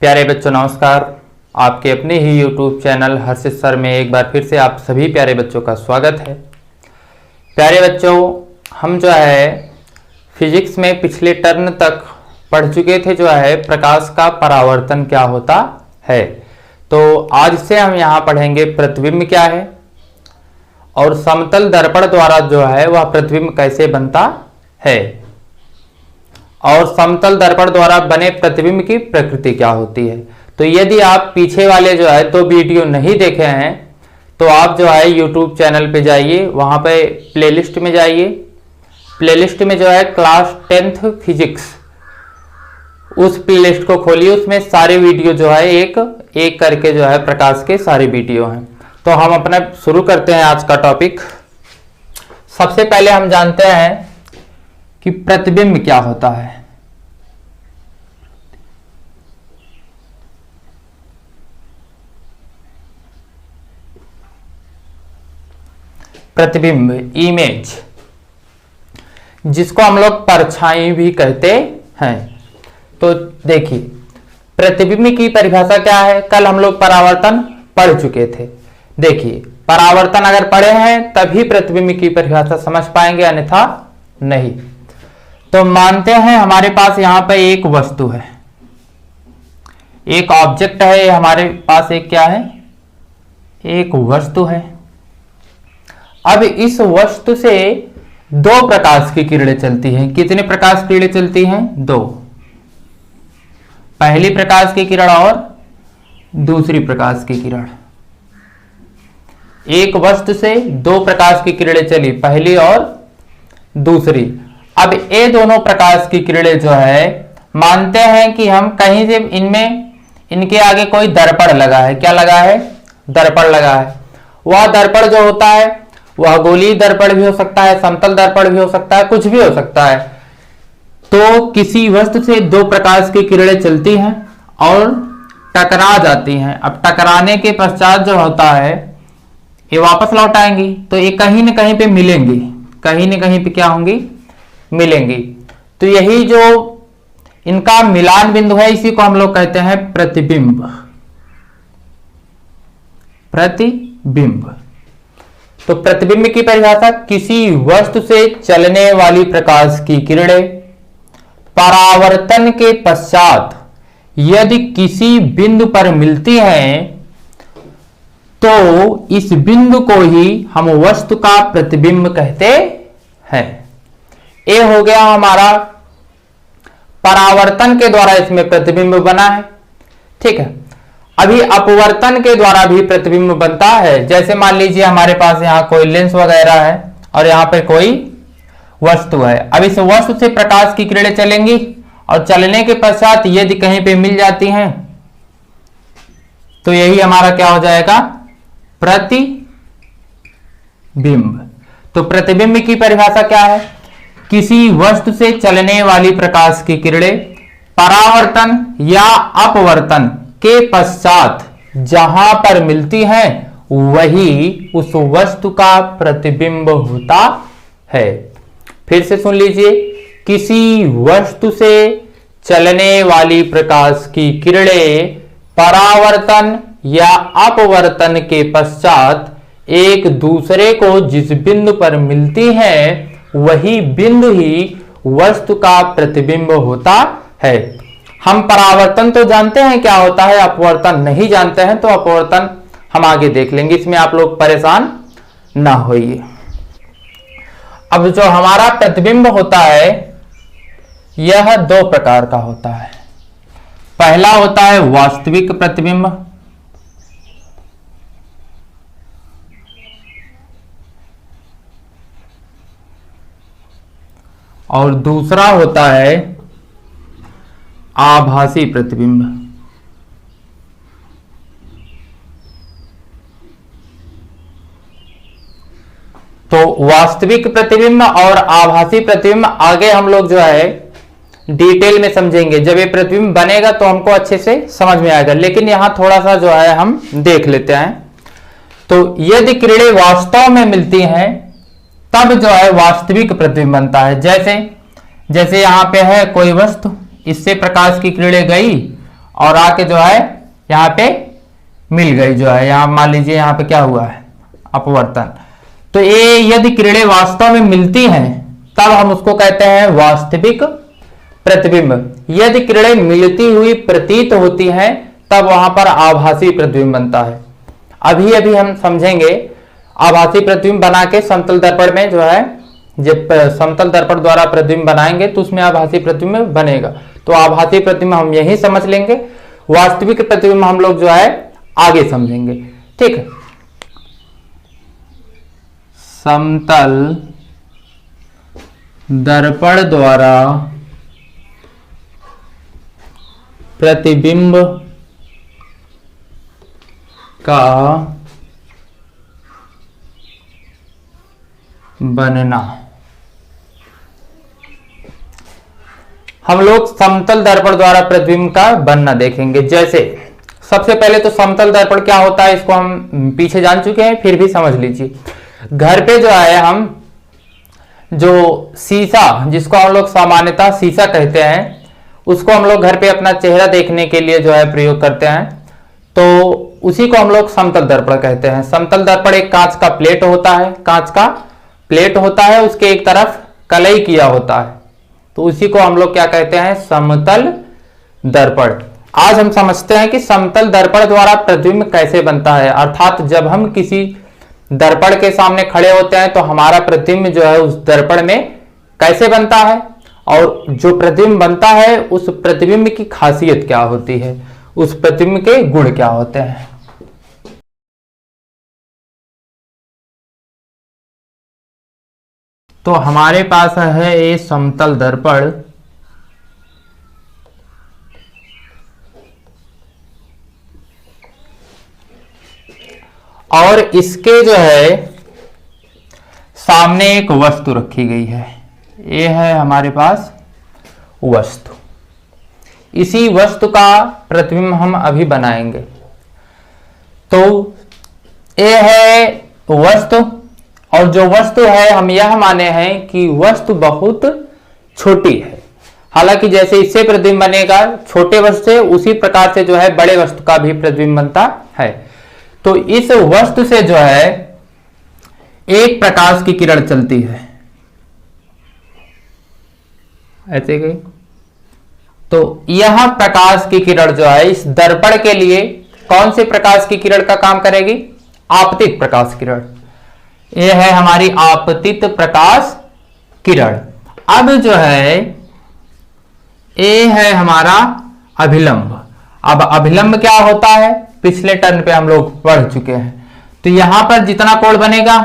प्यारे बच्चों नमस्कार। आपके अपने ही YouTube चैनल हर्षित सर में एक बार फिर से आप सभी प्यारे बच्चों का स्वागत है। प्यारे बच्चों, हम जो है फिजिक्स में पिछले टर्म तक पढ़ चुके थे जो है प्रकाश का परावर्तन क्या होता है। तो आज से हम यहाँ पढ़ेंगे प्रतिबिंब क्या है और समतल दर्पण द्वारा जो है वह प्रतिबिंब कैसे बनता है और समतल दर्पण द्वारा बने प्रतिबिंब की प्रकृति क्या होती है। तो यदि आप पीछे वाले जो है तो वीडियो नहीं देखे हैं तो आप जो है YouTube चैनल पे जाइए, वहां पे प्लेलिस्ट में जाइए। प्लेलिस्ट में जो है क्लास 10th फिजिक्स, उस प्लेलिस्ट को खोलिए, उसमें सारे वीडियो जो है एक एक करके जो है प्रकाश के सारे वीडियो हैं। तो हम अपना शुरू करते हैं आज का टॉपिक। सबसे पहले हम जानते हैं कि प्रतिबिंब क्या होता है। प्रतिबिंब, इमेज, जिसको हम लोग परछाई भी कहते हैं। तो देखिए प्रतिबिंब की परिभाषा क्या है। कल हम लोग परावर्तन पढ़ चुके थे। देखिए परावर्तन अगर पढ़े हैं तभी प्रतिबिंब की परिभाषा समझ पाएंगे, अन्यथा नहीं। तो मानते हैं हमारे पास यहां पर एक वस्तु है, एक ऑब्जेक्ट है, हमारे पास एक क्या है, एक वस्तु है। अब इस वस्तु से दो प्रकाश की किरणें चलती हैं। कितने प्रकाश की किरणें चलती हैं? दो। पहली प्रकाश की किरण और दूसरी प्रकाश की किरण। एक वस्तु से दो प्रकाश की किरणें चली, पहली और दूसरी। अब ये दोनों प्रकाश की किरणें जो है मानते हैं कि हम कहीं से इनके आगे कोई दर्पण लगा है। क्या लगा है? दर्पण लगा है। वह दर्पण जो होता है वह गोलीय दर्पण भी हो सकता है, समतल दर्पण भी हो सकता है, कुछ भी हो सकता है। तो किसी वस्तु से दो प्रकाश की किरणें चलती हैं और टकरा जाती हैं। अब टकराने के पश्चात जो होता है ये वापस लौट आएंगी, तो ये कहीं न कहीं पे मिलेंगी, कहीं न कहीं पे क्या होंगी? मिलेंगी। तो यही जो इनका मिलान बिंदु है इसी को हम लोग कहते हैं प्रतिबिंब। प्रतिबिंब। तो प्रतिबिंब की परिभाषा, किसी वस्तु से चलने वाली प्रकाश की किरणें परावर्तन के पश्चात यदि किसी बिंदु पर मिलती हैं तो इस बिंदु को ही हम वस्तु का प्रतिबिंब कहते हैं। ये हो गया हमारा परावर्तन के द्वारा इसमें प्रतिबिंब बना है। ठीक है। अभी अपवर्तन के द्वारा भी प्रतिबिंब बनता है। जैसे मान लीजिए हमारे पास यहाँ कोई लेंस वगैरह है और यहाँ पे कोई वस्तु है। अब इस वस्तु से प्रकाश की किरणें चलेंगी और चलने के पश्चात यदि कहीं पे मिल जाती हैं तो यही हमारा क्या हो जाएगा? प्रतिबिंब। तो प्रतिबिंब की परिभाषा क्या है? किसी वस्तु से चलने वाली प्रकाश की किरणें परावर्तन या अपवर्तन के पश्चात जहां पर मिलती हैं वही उस वस्तु का प्रतिबिंब होता है। फिर से सुन लीजिए, किसी वस्तु से चलने वाली प्रकाश की किरणें परावर्तन या अपवर्तन के पश्चात एक दूसरे को जिस बिंदु पर मिलती हैं वही बिंदु ही वस्तु का प्रतिबिंब होता है। हम परावर्तन तो जानते हैं क्या होता है, अपवर्तन नहीं जानते हैं। तो अपवर्तन हम आगे देख लेंगे, इसमें आप लोग परेशान ना होइए। अब जो हमारा प्रतिबिंब होता है यह दो प्रकार का होता है। पहला होता है वास्तविक प्रतिबिंब और दूसरा होता है आभासी प्रतिबिंब। तो वास्तविक प्रतिबिंब और आभासी प्रतिबिंब आगे हम लोग जो है डिटेल में समझेंगे। जब ये प्रतिबिंब बनेगा तो हमको अच्छे से समझ में आएगा, लेकिन यहां थोड़ा सा जो है हम देख लेते हैं। तो यदि किरणें वास्तव में मिलती हैं तब जो है वास्तविक प्रतिबिंब बनता है। जैसे जैसे यहां पे है कोई वस्तु, इससे प्रकाश की किरणें गई और आके जो है यहाँ पे मिल गई, जो है यहाँ मान लीजिए यहाँ पे क्या हुआ है, अपवर्तन। तो ये यदि किरणें वास्तव में मिलती हैं तब हम उसको कहते हैं वास्तविक प्रतिबिंब। यदि किरणें मिलती हुई प्रतीत होती हैं तब वहां पर आभासी प्रतिबिंब बनता है। अभी अभी हम समझेंगे आभासी प्रतिबिंब बना के समतल दर्पण में जो है, जब समतल दर्पण द्वारा प्रतिबिंब बनाएंगे तो उसमें आभासी प्रतिबिंब बनेगा। तो आभासी प्रतिबिंब हम यही समझ लेंगे, वास्तविक प्रतिबिंब हम लोग जो है आगे समझेंगे। ठीक है, समतल दर्पण द्वारा प्रतिबिंब का बनना। हम लोग समतल दर्पण द्वारा प्रतिबिंब का बनना देखेंगे। जैसे सबसे पहले तो समतल दर्पण क्या होता है इसको हम पीछे जान चुके हैं, फिर भी समझ लीजिए। घर पे जो है हम जो शीशा, जिसको हम लोग सामान्यतः शीशा कहते हैं, उसको हम लोग घर पे अपना चेहरा देखने के लिए जो है प्रयोग करते हैं, तो उसी को हम लोग समतल दर्पण कहते हैं। समतल दर्पण एक कांच का प्लेट होता है, कांच का प्लेट होता है, उसके एक तरफ कलई किया होता है, तो उसी को हम लोग क्या कहते हैं, समतल दर्पण। आज हम समझते हैं कि समतल दर्पण द्वारा प्रतिबिंब कैसे बनता है, अर्थात जब हम किसी दर्पण के सामने खड़े होते हैं तो हमारा प्रतिबिंब जो है उस दर्पण में कैसे बनता है, और जो प्रतिबिंब बनता है उस प्रतिबिंब की खासियत क्या होती है, उस प्रतिबिंब के गुण क्या होते हैं। तो हमारे पास है ये समतल दर्पण, और इसके जो है सामने एक वस्तु रखी गई है। ये है हमारे पास वस्तु, इसी वस्तु का प्रतिबिंब हम अभी बनाएंगे। तो ये है वस्तु, और जो वस्तु है हम यह माने हैं कि वस्तु बहुत छोटी है। हालांकि जैसे इससे प्रतिबिंब बनेगा छोटे वस्तु से, उसी प्रकार से जो है बड़े वस्तु का भी प्रतिबिंब बनता है। तो इस वस्तु से जो है एक प्रकाश की किरण चलती है, ऐसे गई। तो यह प्रकाश की किरण जो है इस दर्पण के लिए कौन से प्रकाश की किरण का काम करेगी, आपतित प्रकाश किरण। यह है हमारी आपतित प्रकाश किरण। अब जो है ये है हमारा अभिलंब। अब अभिलंब क्या होता है, पिछले टर्न पे हम लोग पढ़ चुके हैं। तो यहां पर जितना कोण बनेगा,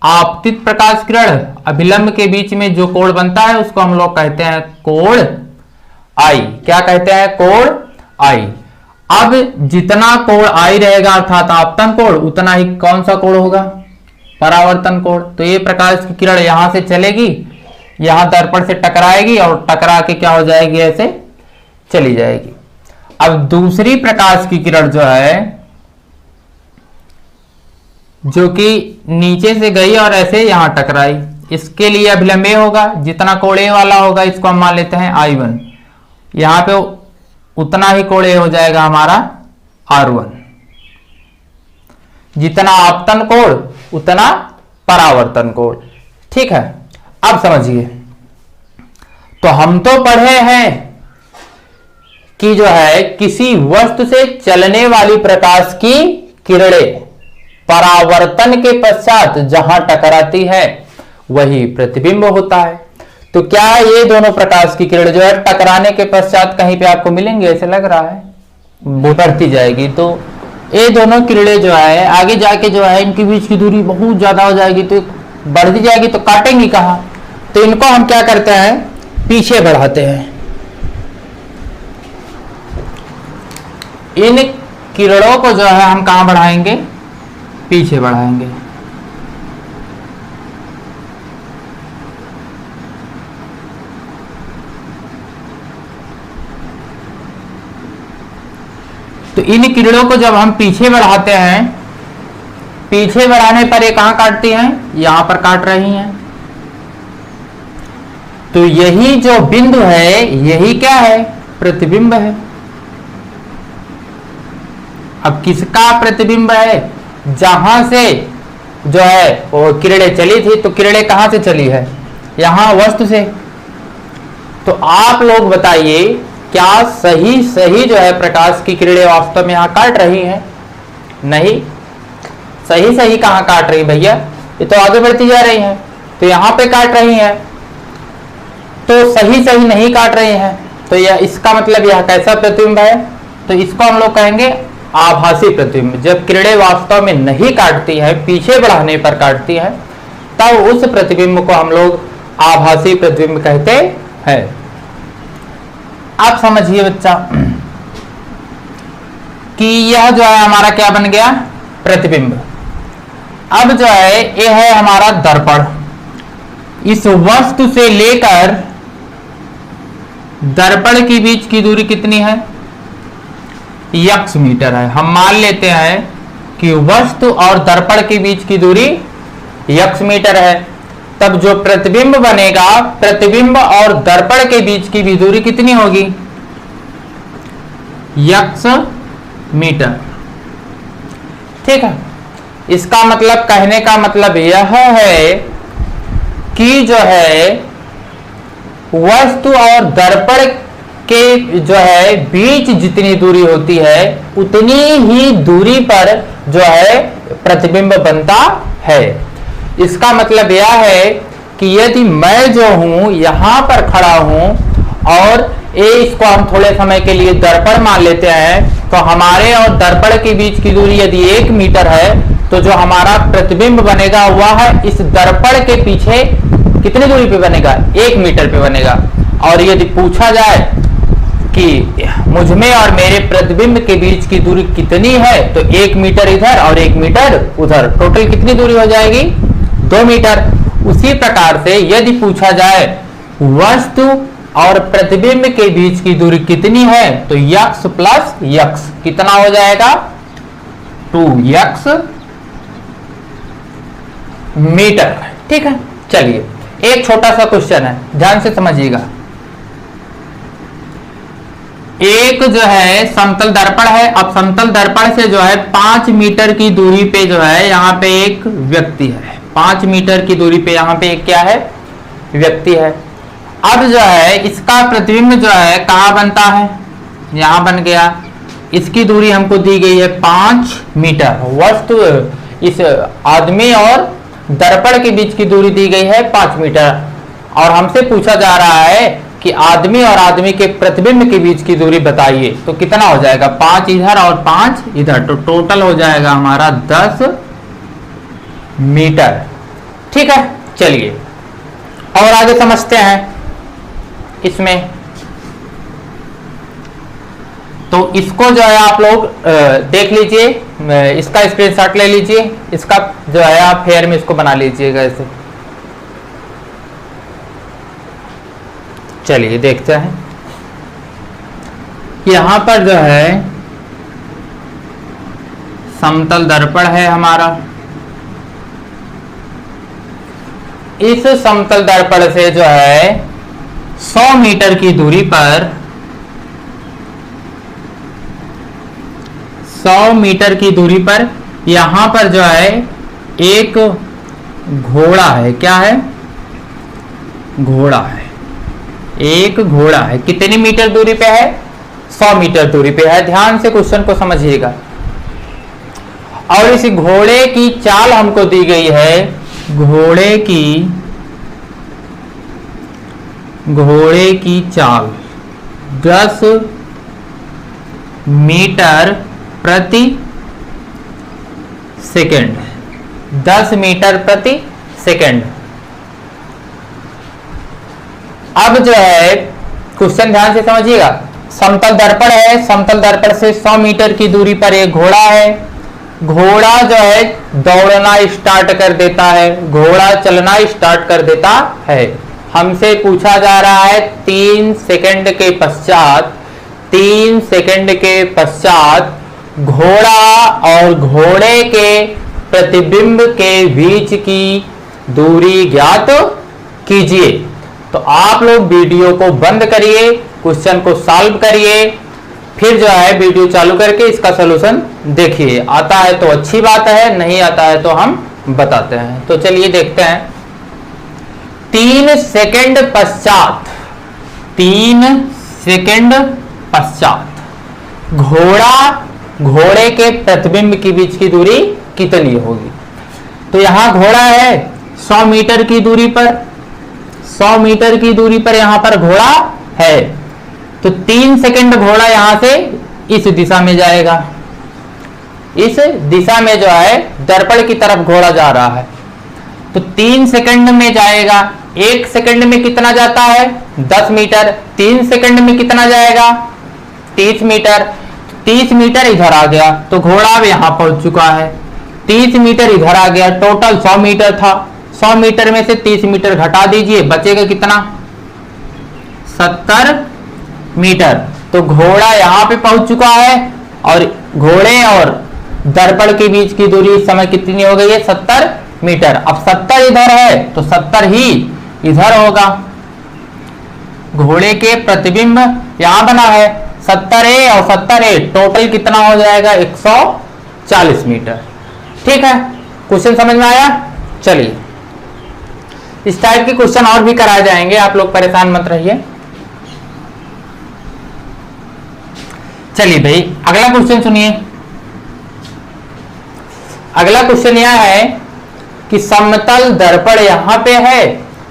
आपतित प्रकाश किरण अभिलंब के बीच में जो कोण बनता है उसको हम लोग कहते हैं कोण आई। क्या कहते हैं, कोण आई। अब जितना कोण आई रहेगा अर्थात आपतन कोण, उतना ही कौन सा कोण होगा, परावर्तन कोण। तो ये प्रकाश की किरण यहां से चलेगी, यहां दर्पण से टकराएगी और टकरा के क्या हो जाएगी, ऐसे चली जाएगी। अब दूसरी प्रकाश की किरण जो है, जो कि नीचे से गई और ऐसे यहां टकराई, इसके लिए अभिलंब होगा, जितना कोण ए वाला होगा इसको हम मान लेते हैं I1, यहां पे उतना ही कोण ए हो जाएगा हमारा R1। जितना आपतन कोण उतना परावर्तन कोण। ठीक है, अब समझिए। तो हम तो पढ़े हैं कि जो है किसी वस्तु से चलने वाली प्रकाश की किरणें परावर्तन के पश्चात जहां टकराती है वही प्रतिबिंब होता है। तो क्या ये दोनों प्रकाश की किरण जो है टकराने के पश्चात कहीं पे आपको मिलेंगे, ऐसे लग रहा है, वो बढ़ती जाएगी। तो ये दोनों किरणें जो है आगे जाके जो है इनके बीच की दूरी बहुत ज्यादा हो जाएगी, तो बढ़ती जाएगी, तो काटेंगी कहां। तो इनको हम क्या करते हैं, पीछे बढ़ाते हैं। इन किरणों को जो है हम कहां बढ़ाएंगे, पीछे बढ़ाएंगे। तो इन किरणों को जब हम पीछे बढ़ाते हैं, पीछे बढ़ाने पर ये कहां काटती हैं, यहां पर काट रही हैं। तो यही जो बिंदु है यही क्या है, प्रतिबिंब है। अब किसका प्रतिबिंब है? जहां से जो है वो किरणें चली थी, तो किरणें कहां से चली है? यहां वस्तु से। तो आप लोग बताइए, क्या सही जो है प्रकाश की किरणें वास्तव में यहां काट रही हैं? नहीं, सही कहां काट रही भैया? ये तो आगे बढ़ती जा रही हैं, तो यहां पे काट रही हैं, तो सही नहीं काट रही हैं। तो यह इसका मतलब यह कैसा प्रतिबिंब है? तो इसको हम लोग कहेंगे आभासी प्रतिबिंब। जब किरणें वास्तव में नहीं काटती है, पीछे बढ़ाने पर काटती है, तब उस प्रतिबिंब को हम लोग आभासी प्रतिबिंब कहते हैं। आप समझिए बच्चा कि यह जो है हमारा क्या बन गया? प्रतिबिंब। अब जो है ये है हमारा दर्पण। इस वस्तु से लेकर दर्पण के बीच की दूरी कितनी है? x मीटर है। हम मान लेते हैं कि वस्तु और दर्पण के बीच की दूरी x मीटर है। तब जो प्रतिबिंब बनेगा, प्रतिबिंब और दर्पण के बीच की भी दूरी कितनी होगी? x metre. ठीक है। इसका मतलब, कहने का मतलब यह है कि जो है वस्तु और दर्पण के जो है बीच जितनी दूरी होती है, उतनी ही दूरी पर जो है प्रतिबिंब बनता है। इसका मतलब यह है कि यदि मैं जो हूं यहां पर खड़ा हूं और इसको हम थोड़े समय के लिए दर्पण मान लेते हैं, तो हमारे और दर्पण के बीच की दूरी यदि 1 मीटर है, तो जो हमारा प्रतिबिंब बनेगा वह है इस दर्पण के पीछे कितनी दूरी पे बनेगा? 1 मीटर पे बनेगा। और यदि पूछा जाए कि मुझमें और मेरे प्रतिबिंब के बीच की दूरी कितनी है, तो 1 मीटर इधर और 1 मीटर उधर, टोटल कितनी दूरी हो जाएगी? 2 मीटर। उसी प्रकार से यदि पूछा जाए वस्तु और प्रतिबिंब के बीच की दूरी कितनी है, तो x प्लस x कितना हो जाएगा? 2x metre. ठीक है। चलिए, एक छोटा सा क्वेश्चन है, ध्यान से समझिएगा। एक जो है समतल दर्पण है। अब समतल दर्पण से जो है 5 मीटर की दूरी पे जो है यहाँ पे एक व्यक्ति है। 5 मीटर की दूरी पे यहाँ पे एक क्या है? व्यक्ति है। अब जो है इसका प्रतिबिंब जो है कहाँ बनता है? यहाँ बन गया। इसकी दूरी हमको दी गई है 5 मीटर। वस्तु इस आदमी और दर्पण के बीच की दूरी दी गई है 5 मीटर, और हमसे पूछा जा रहा है कि आदमी और आदमी के प्रतिबिंब के बीच की दूरी बताइए। तो कितना हो जाएगा? 5 इधर और 5 इधर, तो टोटल हो जाएगा हमारा 10 मीटर। ठीक है। चलिए और आगे समझते हैं इसमें। तो इसको जो है आप लोग देख लीजिए, इसका स्क्रीनशॉट ले लीजिए, इसका जो है आप फेयर में इसको बना लीजिएगा ऐसे। चलिए देखते हैं। यहां पर जो है समतल दर्पण है हमारा। इस समतल दर्पण से जो है 100 मीटर की दूरी पर 100 मीटर की दूरी पर यहां पर जो है एक घोड़ा है। क्या है? घोड़ा है। एक घोड़ा है। कितनी मीटर दूरी पे है? 100 मीटर दूरी पे है। ध्यान से क्वेश्चन को समझिएगा। और इस घोड़े की चाल हमको दी गई है, घोड़े की चाल 10 मीटर प्रति सेकंड। 10 मीटर प्रति सेकंड। अब जो है क्वेश्चन ध्यान से समझिएगा। समतल दर्पण है, समतल दर्पण से 100 मीटर की दूरी पर एक घोड़ा है। घोड़ा जो है दौड़ना स्टार्ट कर देता है, घोड़ा चलना स्टार्ट कर देता है। हमसे पूछा जा रहा है 3 सेकंड के पश्चात, 3 सेकंड के पश्चात घोड़ा और घोड़े के प्रतिबिंब के बीच की दूरी ज्ञात कीजिए। तो आप लोग वीडियो को बंद करिए, क्वेश्चन को सॉल्व करिए, फिर जो है वीडियो चालू करके इसका सलूशन देखिए। आता है तो अच्छी बात है, नहीं आता है तो हम बताते हैं। तो चलिए देखते हैं। 3 सेकंड पश्चात, 3 सेकंड पश्चात घोड़े के प्रतिबिंब के बीच की दूरी कितनी होगी? तो यहां घोड़ा है 100 मीटर की दूरी पर, 100 मीटर की दूरी पर यहां पर घोड़ा है। तो 3 सेकंड घोड़ा यहां से इस दिशा में जाएगा, इस दिशा में जो है दर्पण की तरफ घोड़ा जा रहा है। तो 3 सेकंड में जाएगा। 1 सेकंड में कितना जाता है? 10 मीटर। 3 सेकंड में कितना जाएगा? 30 मीटर। 30 मीटर इधर आ गया तो घोड़ा अब यहां पहुंच चुका है। 30 मीटर इधर आ गया, टोटल 100 मीटर था। 100 मीटर में से 30 मीटर घटा दीजिए, बचेगा कितना? 70 मीटर। तो घोड़ा यहां पे पहुंच चुका है और घोड़े और दर्पण के बीच की दूरी इस समय कितनी हो गई है? 70 मीटर। अब 70 इधर है तो 70 ही इधर होगा। घोड़े के प्रतिबिंब यहां बना है 70A और 70A, टोटल कितना हो जाएगा? 140 मीटर। ठीक है, क्वेश्चन समझ में आया? चलिए, इस टाइप के क्वेश्चन और भी कराए जाएंगे, आप लोग परेशान मत रहिए। चलिए भाई, अगला क्वेश्चन सुनिए। अगला क्वेश्चन यह है कि समतल दर्पण यहां पे है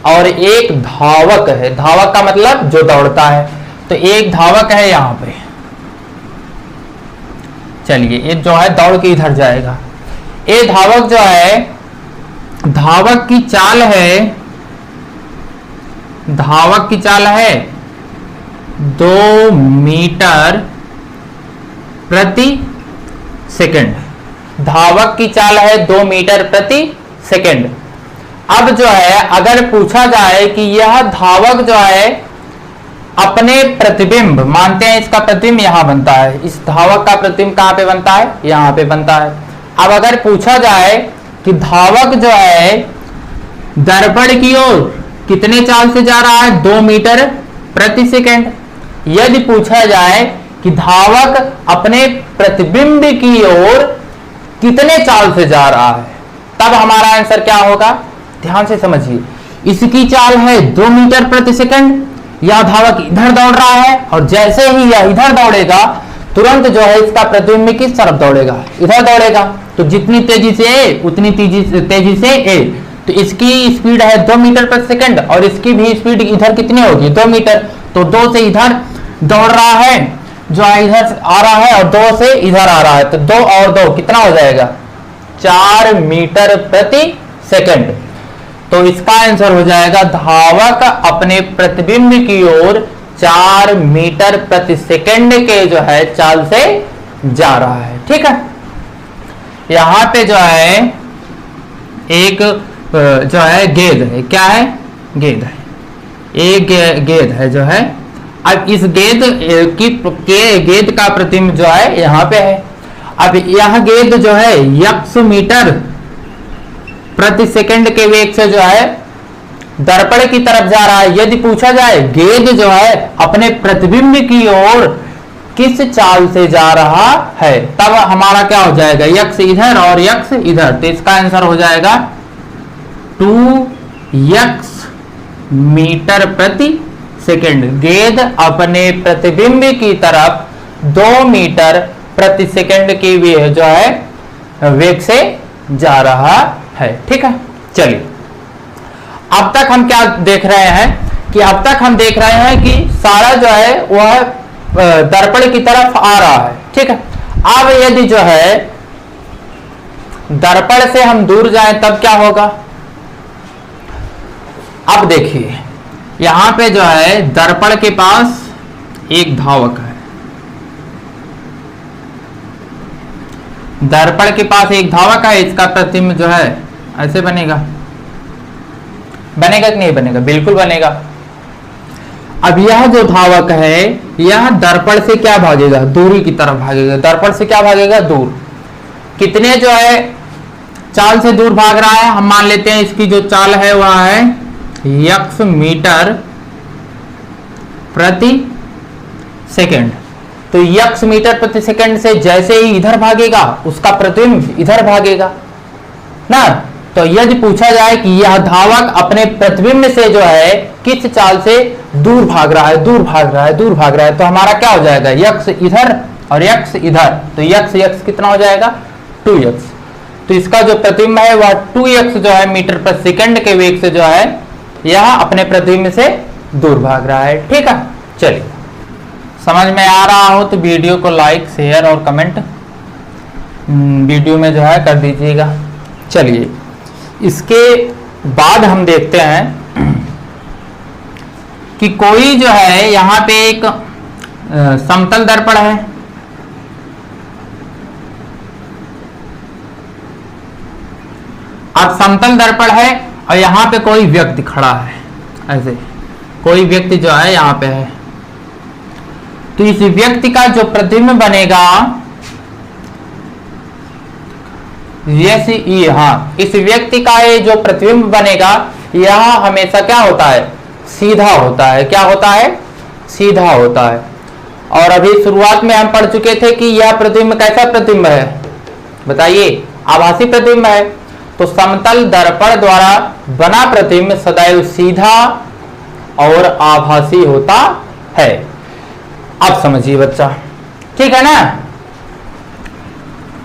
और एक धावक है। धावक का मतलब जो दौड़ता है। तो एक धावक है यहां पे। चलिए, ये जो है दौड़ के इधर जाएगा। ये धावक जो है, धावक की चाल है, धावक की चाल है 2 मीटर प्रति सेकंड। धावक की चाल है 2 मीटर प्रति सेकंड। अब जो है अगर पूछा जाए कि यह धावक जो है अपने प्रतिबिंब, मानते हैं इसका प्रतिबिंब यहां बनता है, इस धावक का प्रतिबिंब कहां पे बनता है? यहां पे बनता है। अब अगर पूछा जाए कि धावक जो है दर्पण की ओर कितने चाल से जा रहा है? 2 मीटर प्रति सेकंड। यदि पूछा जाए कि धावक अपने प्रतिबिंब की ओर कितने चाल से जा रहा है, तब हमारा आंसर क्या होगा? ध्यान से समझिए। इसकी चाल है 2 मीटर प्रति सेकंड। यह धावक इधर दौड़ रहा है और जैसे ही यह इधर दौड़ेगा तुरंत जो है इसका प्रतिबिंब किस तरफ दौड़ेगा? इधर दौड़ेगा। तो जितनी तेजी से ए उतनी तेजी से ए। तो इसकी स्पीड है 2 मीटर प्रति सेकंड और इसकी भी स्पीड इधर कितनी होगी? 2 मीटर। तो 2 से इधर दौड़ रहा है, जो है इधर आ रहा है और 2 से इधर आ रहा है। तो 2 और 2 कितना हो जाएगा? 4 मीटर प्रति सेकंड। तो इसका आंसर हो जाएगा धावक अपने प्रतिबिंब की ओर 4 मीटर प्रति सेकंड के जो है चाल से जा रहा है। ठीक है, यहां पे जो है एक जो है गेंद है। क्या है? गेंद है। एक गेंद है जो है। अब इस गेंद गेंद का प्रतिबिंब जो है यहां पे है। अब यह गेंद जो है 100 मीटर प्रति सेकंड के वेग से जो है दर्पण की तरफ जा रहा है। यदि पूछा जाए गेंद जो है अपने प्रतिबिंब की ओर किस चाल से जा रहा है, तब हमारा क्या हो जाएगा? यक्स इधर और यक्स इधर। तो इसका आंसर हो जाएगा 2x मीटर प्रति सेकंड। गेंद अपने प्रतिबिंब की तरफ 2 मीटर प्रति सेकंड की जो है वेग से जा रहा है। ठीक है, चलिए, अब तक हम क्या देख रहे हैं कि अब तक हम देख रहे हैं कि सारा जो है वह दर्पण की तरफ आ रहा है। ठीक है, अब यदि जो है दर्पण से हम दूर जाएं तब क्या होगा? अब देखिए, यहां पे जो है दर्पण के पास एक धावक है। दर्पण के पास एक धावक है। इसका प्रतिबिंब जो है ऐसे बनेगा। बनेगा कि नहीं बनेगा? बिल्कुल बनेगा। अब यह जो धावक है यह दर्पण से क्या भागेगा? दूरी की तरफ भागेगा। दर्पण से क्या भागेगा? दूर। कितने जो है चाल से दूर भाग रहा है? हम मान लेते हैं इसकी जो चाल है वह है x मीटर प्रति सेकंड। तो यक्स मीटर प्रति सेकंड से जैसे ही इधर भागेगा उसका प्रतिबिंब इधर भागेगा ना। तो यदि पूछा जाए कि यह धावक अपने प्रतिबिंब से जो है किस चाल से दूर भाग रहा है, दूर भाग रहा है, दूर भाग रहा है, तो हमारा क्या हो जाएगा, यक्स इधर और यक्स इधर, तो यक्स यक्स कितना हो जाएगा 2x। तो इसका जो प्रतिबिंब है वह 2x जो है मीटर प्रति सेकंड के वेग से जो है यह अपने प्रतिबिंब से दूर भाग रहा है। ठीक है, चलिए समझ में आ रहा हो तो वीडियो को लाइक शेयर और कमेंट वीडियो में जो है कर दीजिएगा। चलिए इसके बाद हम देखते हैं कि कोई जो है यहाँ पे एक समतल दर्पण है, अब समतल दर्पण है और यहाँ पे कोई व्यक्ति खड़ा है, ऐसे कोई व्यक्ति जो है यहाँ पे है, तो इस व्यक्ति का जो प्रतिबिंब बनेगा हाँ, इस व्यक्ति का ये जो प्रतिबिंब बनेगा यह हमेशा क्या होता है, सीधा होता है। क्या होता है, सीधा होता है। और अभी शुरुआत में हम पढ़ चुके थे कि यह प्रतिबिंब कैसा प्रतिबिंब है, बताइए, आभासी प्रतिबिंब है। तो समतल दर्पण द्वारा बना प्रतिबिंब सदैव सीधा और आभासी होता है। अब समझिए बच्चा, ठीक है ना,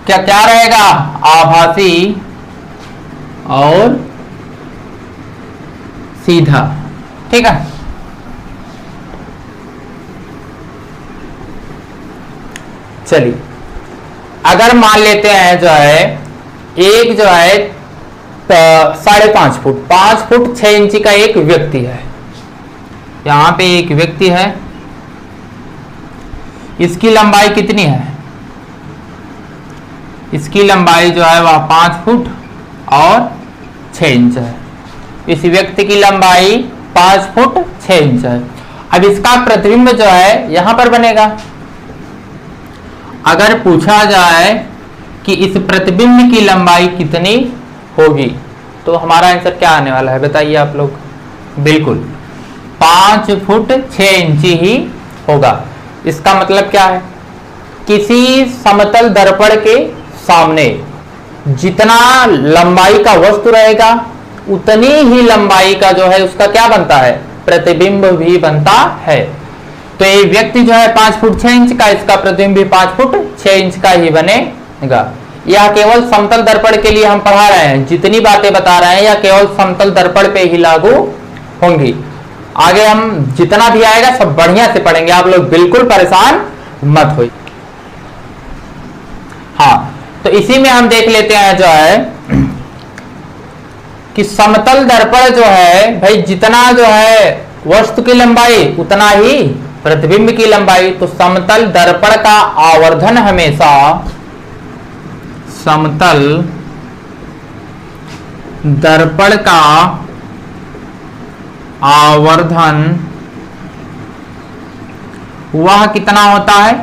क्या क्या रहेगा, आभासी और सीधा। ठीक है, चलिए अगर मान लेते हैं जो है एक जो है 5.5 फुट 5 फुट 6 इंची का एक व्यक्ति है, यहां पे एक व्यक्ति है, इसकी लंबाई कितनी है, इसकी लंबाई जो है वह 5 फुट और 6 इंच है। इस व्यक्ति की लंबाई 5 फुट 6 इंच है। अब इसका प्रतिबिंब जो है यहां पर बनेगा। अगर पूछा जाए कि इस प्रतिबिंब की लंबाई कितनी होगी तो हमारा आंसर क्या आने वाला है, बताइए आप लोग। बिल्कुल 5 फुट 6 इंची ही होगा। इसका मतलब क्या है, किसी समतल दर्पण के सामने जितना लंबाई का वस्तु रहेगा उतनी ही लंबाई का जो है उसका क्या बनता है, प्रतिबिंब भी बनता है। तो ये व्यक्ति जो है 5 फुट 6 इंच का, इसका प्रतिबिंब भी 5 फुट 6 इंच का ही बनेगा। यह केवल समतल दर्पण के लिए हम पढ़ा रहे हैं, जितनी बातें बता रहे हैं यह केवल समतल दर्पण पे ही लागू होंगी। आगे हम जितना भी आएगा सब बढ़िया से पढ़ेंगे, आप लोग बिल्कुल परेशान मत होइए। हाँ, तो इसी में हम देख लेते हैं जो है कि समतल दर्पण जो है भाई जितना जो है वस्तु की लंबाई उतना ही प्रतिबिंब की लंबाई। तो समतल दर्पण का आवर्धन हमेशा, समतल दर्पण का आवर्धन वह कितना होता है,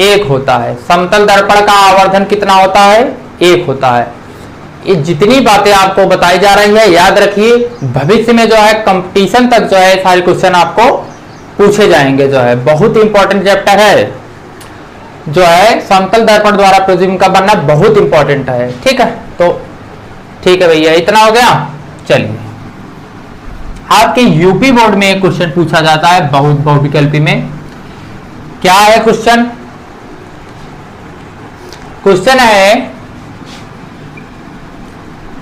1 होता है। समतल दर्पण का आवर्धन कितना होता है, 1 होता है। ये जितनी बातें आपको बताई जा रही है याद रखिए, भविष्य में जो है कंपटीशन तक जो है सारे क्वेश्चन आपको पूछे जाएंगे। जो है बहुत इंपॉर्टेंट चैप्टर है, जो है समतल दर्पण द्वारा प्रतिबिंब का बनना बहुत इंपॉर्टेंट है। ठीक है, तो ठीक है भैया, इतना हो गया। चलिए आपके यूपी बोर्ड में एक क्वेश्चन पूछा जाता है बहुविकल्पी में। क्या है क्वेश्चन, क्वेश्चन है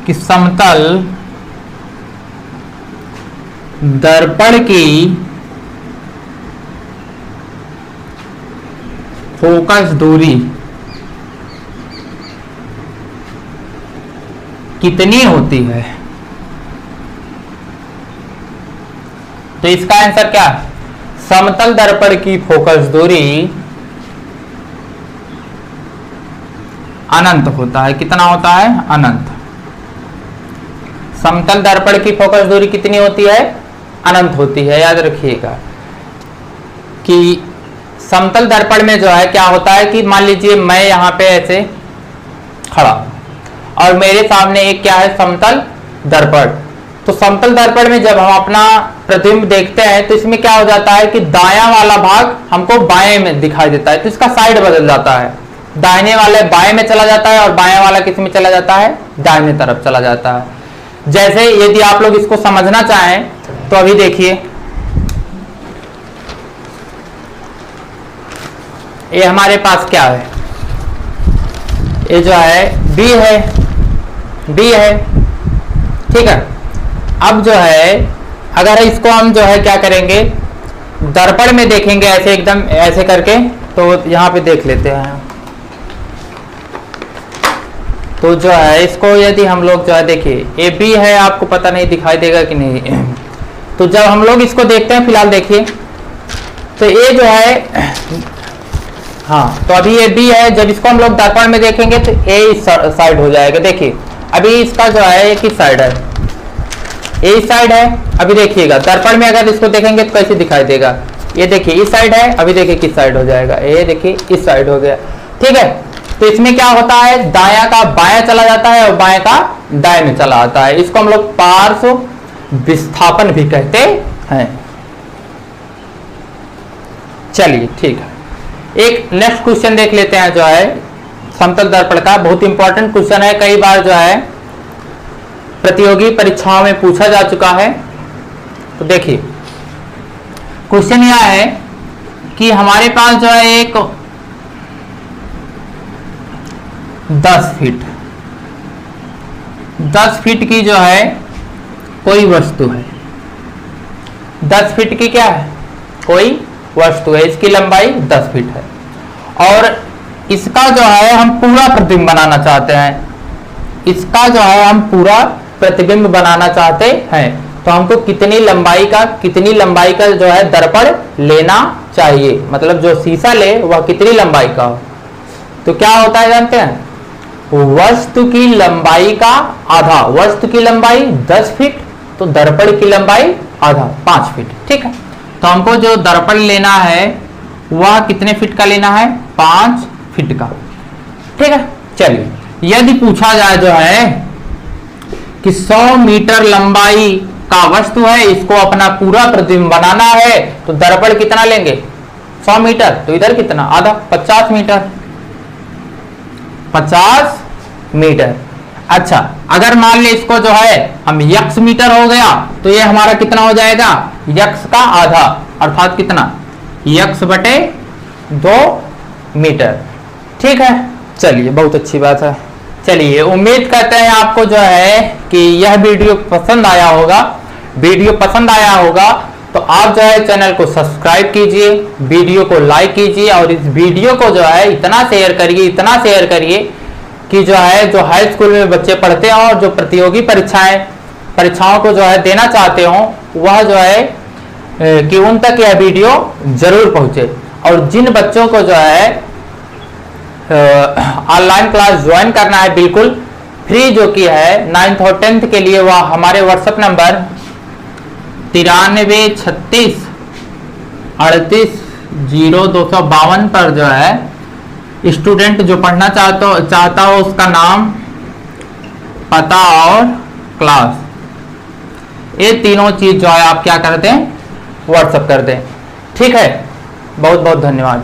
कि समतल दर्पण की फोकस दूरी कितनी होती है। तो इसका आंसर क्या है, समतल दर्पण की फोकस दूरी अनंत होता है। कितना होता है, अनंत। समतल दर्पण की फोकस दूरी कितनी होती है, अनंत होती है। याद रखिएगा कि समतल दर्पण में जो है क्या होता है कि मान लीजिए मैं यहां पे ऐसे खड़ा और मेरे सामने एक क्या है, समतल दर्पण। तो समतल दर्पण में जब हम अपना प्रतिबिंब देखते हैं तो इसमें क्या हो जाता है कि दायां वाला भाग हमको बाएं में दिखाई देता है, तो इसका साइड बदल जाता है, दाहिने वाले बाएं में चला जाता है और बाएं वाला किस में चला जाता है, दाहिने तरफ चला जाता है। जैसे यदि आप लोग इसको समझना चाहें तो अभी देखिए, ये हमारे पास क्या है, ये जो है B है, ठीक है। अब जो है अगर इसको हम जो है क्या करेंगे, दर्पण में देखेंगे ऐसे एकदम ऐसे करके, तो यहां पे देख लेते हैं। तो जो है इसको यदि हम लोग जो है देखिए, ये B है, आपको पता नहीं दिखाई देगा कि नहीं। तो जब हम लोग इसको देखते हैं, फिलहाल देखिए, तो ये जो है, हाँ, तो अभी ये B है, जब इसको हम लोग दर्पण में देखेंगे तो A इस साइड हो जाएगा। देखिए अभी इसका जो है किस साइड है, A इस साइड है। अभी देखिएगा दर्पण में अगर इसको देखेंगे तो कैसे दिखाई देगा, ये देखिए इस साइड है, अभी देखिए किस साइड हो जाएगा, ये देखिए इस साइड हो गया, ठीक है। तो इसमें क्या होता है, दायां का बायां चला जाता है और बाएं का दाएं में चला आता है। इसको हम लोग पार्श्व विस्थापन भी कहते हैं। चलिए ठीक है, एक नेक्स्ट क्वेश्चन देख लेते हैं जो है समतल दर्पण का। बहुत इंपॉर्टेंट क्वेश्चन है, कई बार जो है प्रतियोगी परीक्षाओं में पूछा जा चुका है। तो देखिए क्वेश्चन यह है कि हमारे पास जो है एक 10 फीट की जो है कोई वस्तु है, 10 फीट की क्या है, कोई वस्तु है, इसकी लंबाई 10 फीट है और इसका जो है हम पूरा प्रतिबिंब बनाना चाहते हैं, इसका जो है हम पूरा प्रतिबिंब बनाना चाहते हैं। तो हमको कितनी लंबाई का जो है दर्पण लेना चाहिए, मतलब जो शीशा ले वह कितनी लंबाई का हो। तो क्या होता है जानते हैं, वस्तु की लंबाई का आधा, वस्तु की लंबाई 10 फीट तो दर्पण की लंबाई आधा 5 फीट, ठीक है। तो हमको जो दर्पण लेना है वह कितने फीट का लेना है, 5 फीट का, ठीक है। चलिए यदि पूछा जाए जो है कि 100 मीटर लंबाई का वस्तु है, इसको अपना पूरा प्रतिबिंब बनाना है, तो दर्पण कितना लेंगे, 100 मीटर, तो इधर कितना आधा 50 मीटर, 50 मीटर। अच्छा अगर मान ले इसको जो है हम यक्स मीटर हो गया, तो ये हमारा कितना हो जाएगा, यक्स का आधा, अर्थात कितना, यक्स बटे 2 मीटर, ठीक है। चलिए बहुत अच्छी बात है। चलिए उम्मीद करते हैं आपको जो है कि यह वीडियो पसंद आया होगा। वीडियो पसंद आया होगा तो आप जो है चैनल को सब्सक्राइब कीजिए, वीडियो को लाइक कीजिए और इस वीडियो को जो है इतना शेयर करिए कि जो है जो हाई स्कूल में बच्चे पढ़ते हैं और जो प्रतियोगी परीक्षाओं को जो है देना चाहते हो, वह जो है कि उन तक यह वीडियो जरूर पहुंचे। और जिन बच्चों को जो है ऑनलाइन क्लास ज्वाइन करना है बिल्कुल फ्री, जो कि है 9th और 10th के लिए, वह हमारे व्हाट्सएप नंबर 9336 38 0252 पर जो है स्टूडेंट जो पढ़ना चाहता हो उसका नाम, पता और क्लास, ये तीनों चीज जो है आप क्या कर दें, व्हाट्सएप कर दें, ठीक है। बहुत बहुत धन्यवाद।